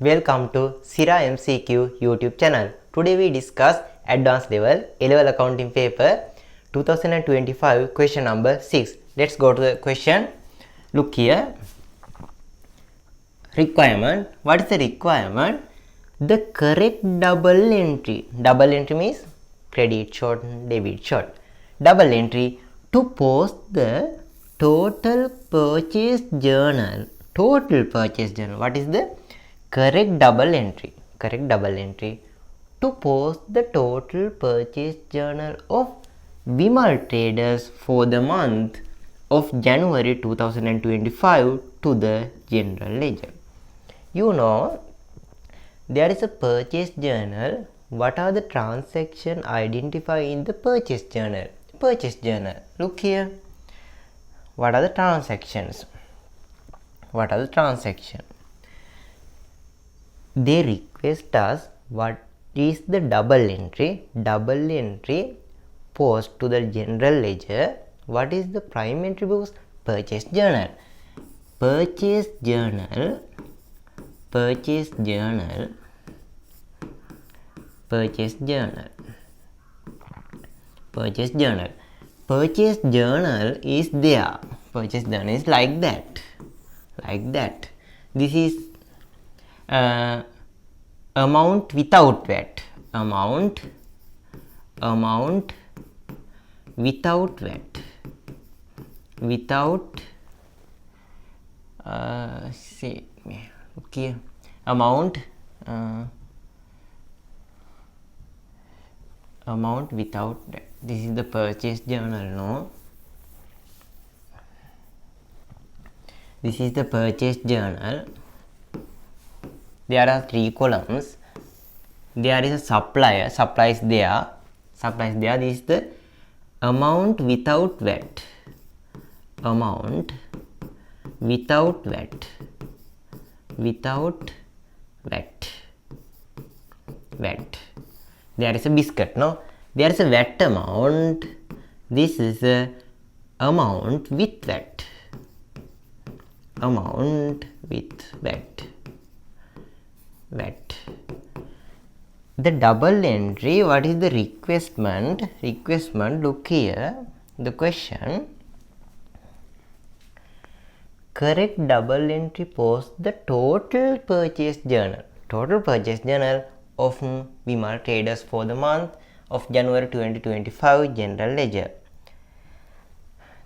Welcome to SIRA MCQ YouTube channel. Today we discuss advanced level A-level accounting paper 2025 question number 6. Let's go to the question. Look here. Requirement. What is the requirement? The correct double entry. Double entry means credit short, debit short. Double entry to post the total purchase journal. Total purchase journal. What is the correct double entry? Correct double entry to post the total purchase journal of Vimal traders for the month of January 2025 to the general ledger. You know, there is a purchase journal. What are the transactions identified in the purchase journal? Purchase journal. Look here. What are the transactions? What are the transactions? They request us what is the double entry. Double entry post to the general ledger. What is the prime entry books? Purchase journal. Purchase journal. Purchase journal. Purchase journal. Purchase journal. Purchase journal is there. Purchase journal is like that. Like that. This is amount without VAT. Amount without VAT. Without see okay, amount without VAT. This is the purchase journal, no? This is the purchase journal. There are 3 columns. There is a supplier. Supply is there. Supply is there. This is the amount without VAT. Amount without VAT. Without VAT. VAT. There is a biscuit, no? There is a VAT amount. This is a amount with VAT. Amount with VAT. VAT. The double entry, what is the requestment? Requestment, look here, the question. Correct double entry post the total purchase journal. Total purchase journal of Vimal traders for the month of January 2025 general ledger.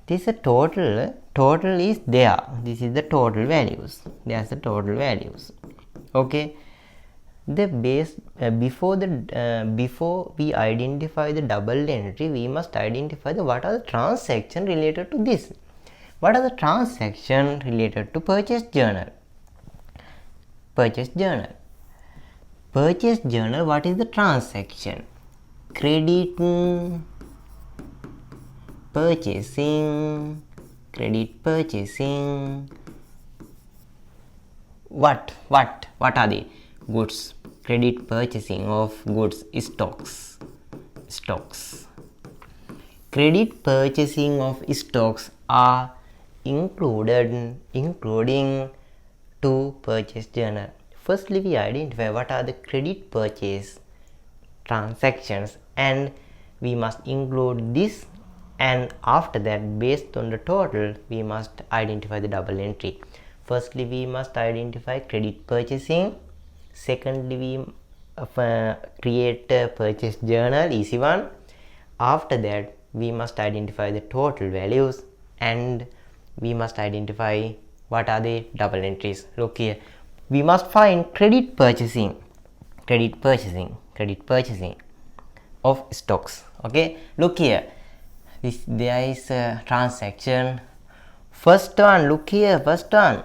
This is a total. Total is there. This is the total values. There's the total values. Okay. The base before we identify the double entry, we must identify what are the transactions related to this. What are the transactions related to purchase journal? Purchase journal. Purchase journal. What is the transaction? Credit purchasing. Credit purchasing. What are they? Goods. Credit purchasing of goods. Stocks. Credit purchasing of stocks are including to purchase journal. Firstly, we identify what are the credit purchase transactions, and we must include this, and after that, based on the total, we must identify the double entry. Firstly, we must identify credit purchasing. Secondly, we create a purchase journal, easy one. After that, we must identify the total values, and we must identify what are the double entries. Look here, we must find credit purchasing of stocks. Okay, look here, there is a transaction. First one, look here, first one,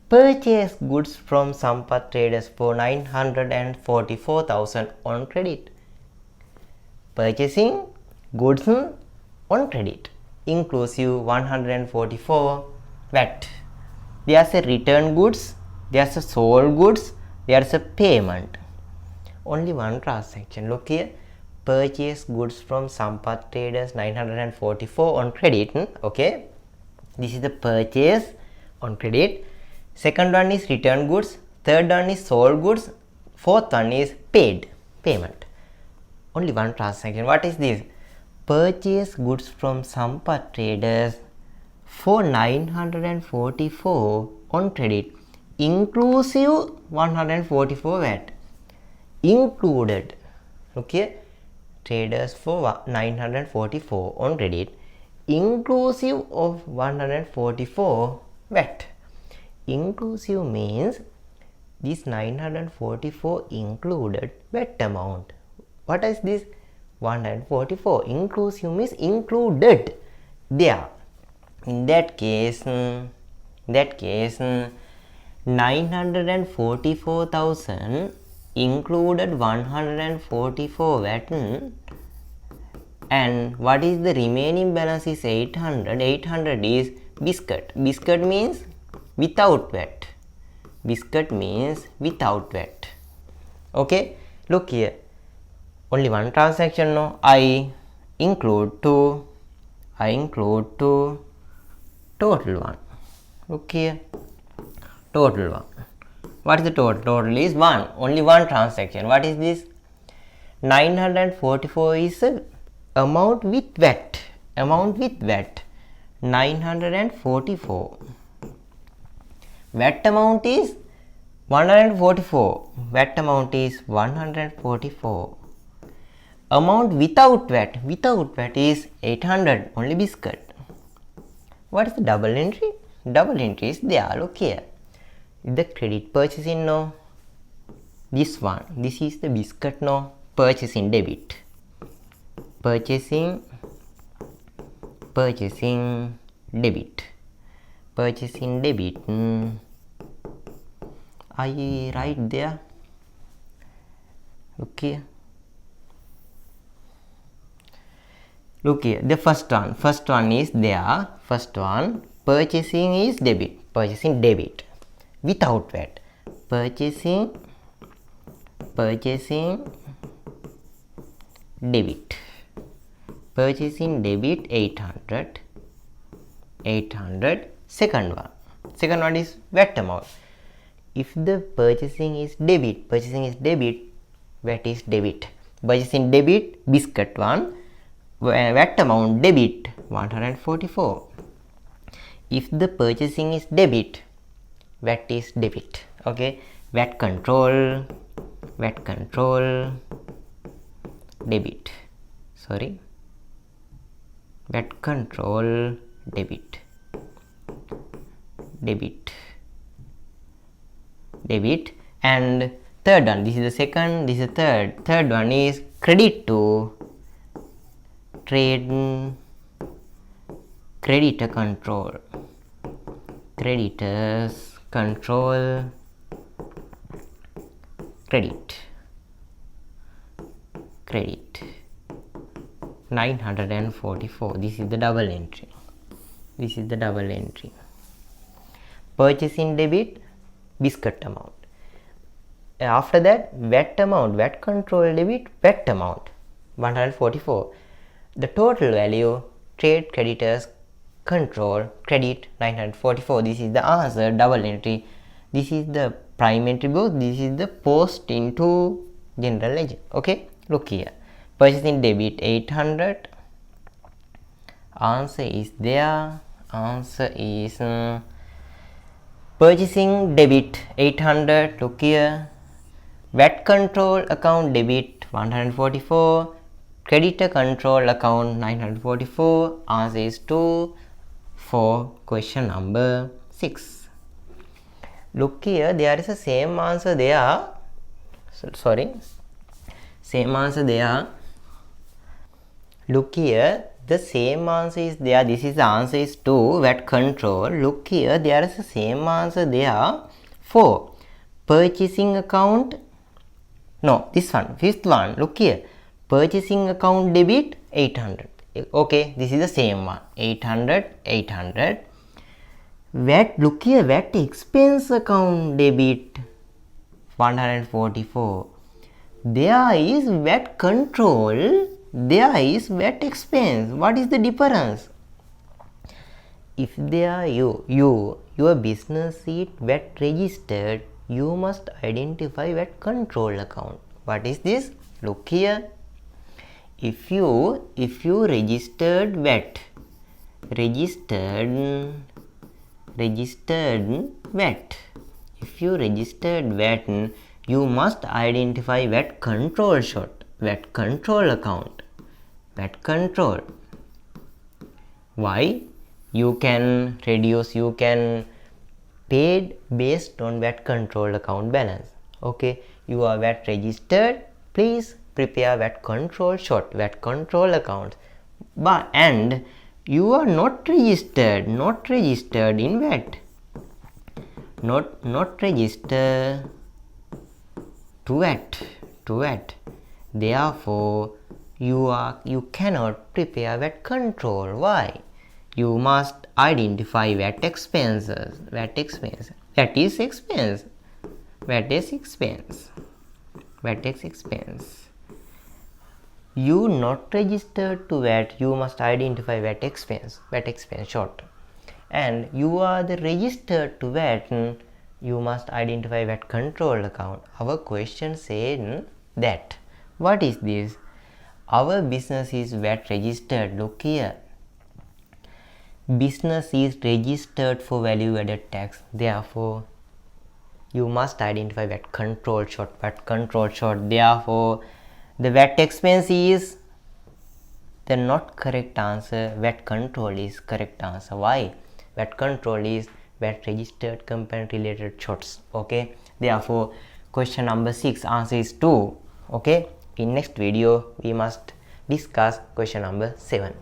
purchase goods from Sampath traders for 944,000 on credit. Purchasing goods on credit, inclusive 144 VAT. There's a return goods, there's a sold goods, there's a payment. Only one transaction. Look here, purchase goods from Sampath traders 944 on credit. Okay, this is the purchase on credit. Second one is return goods Third one is sold goods. Fourth one is paid, payment. Only one transaction. What is this? Purchase goods from Sampath traders for 944 on credit, inclusive 144 VAT. Included. Look here. Traders for 944 on credit, inclusive of 144 VAT. Inclusive means this 944 included VAT amount. What is this? 144. Inclusive means included there. In that case 944,000 included 144 VAT, and what is the remaining balance is 800. 800 is biscuit. Biscuit means without VAT. Biscuit means without VAT. Okay, look here. Only one transaction, no? I include 2. I include 2. Total 1. Look here. Total 1. What is the total? Total is 1. Only one transaction. What is this? 944 is a amount with VAT. Amount with VAT. 944. VAT amount is 144. VAT amount is 144. Amount without VAT. Without VAT is 800. Only biscuit. What is the double entry? Double entry is there. Look here. The credit purchasing, no. This one. This is the biscuit, no. Purchasing debit. Purchasing debit. Purchasing debit. I write there. Look here. Look here. The first one. First one is there. First one. Purchasing is debit. Purchasing debit. Without VAT. Purchasing debit. Purchasing debit 800. 800. Second one is VAT amount. If the purchasing is debit, VAT is debit. Purchasing debit, biscuit 1. VAT amount debit 144. If the purchasing is debit, VAT is debit. Okay. VAT control debit. Sorry. VAT control debit. And third one, this is the second, this is the third. Third one is credit to creditor control. Creditors control credit 944. This is the double entry. Purchasing debit, biscuit amount. After that, VAT amount, VAT control debit, VAT amount 144. The total value, trade creditors control credit 944. This is the answer, double entry. This is the prime entry book. This is the post into general ledger. Okay, look here. Purchasing debit 800. Answer is there. Answer is purchasing debit 800. Look here. VAT control account debit 144. Creditor control account 944. Answer is 2 for question number 6. Look here, there is a same answer there. Same answer there. Look here, the same answer is there. This is the answer is 2, VAT control. Look here, there is the same answer there for purchasing account. No, this one, fifth one. Look here, purchasing account debit 800. Okay, this is the same one. 800. VAT, look here, VAT expense account debit 144. There is VAT control, there is VAT expense. What is the difference? If there your business is VAT registered, you must identify VAT control account. What is this? Look here. If you registered VAT, registered VAT. If you registered VAT, you must identify VAT control short, VAT control account, VAT control. Why? You can reduce, you can pay based on VAT control account balance. Okay, you are VAT registered, please prepare VAT control short, VAT control account. And you are not registered in VAT, not registered to VAT. Therefore, you cannot prepare VAT control. Why? You must identify VAT expenses. VAT expense. That is expense. VAT is expense. VAT is expense. You not registered to VAT, you must identify VAT expense short. And you are the registered to VAT, you must identify VAT control account. Our question said that. What is this? Our business is VAT registered. Look here. Business is registered for value added tax. Therefore, you must identify VAT control short. VAT control short. Therefore, the VAT expense is the not correct answer. VAT control is correct answer. Why? VAT control is VAT registered company related shorts. Okay. Therefore, question number 6 answer is 2. Okay. In next video, we must discuss question number 7.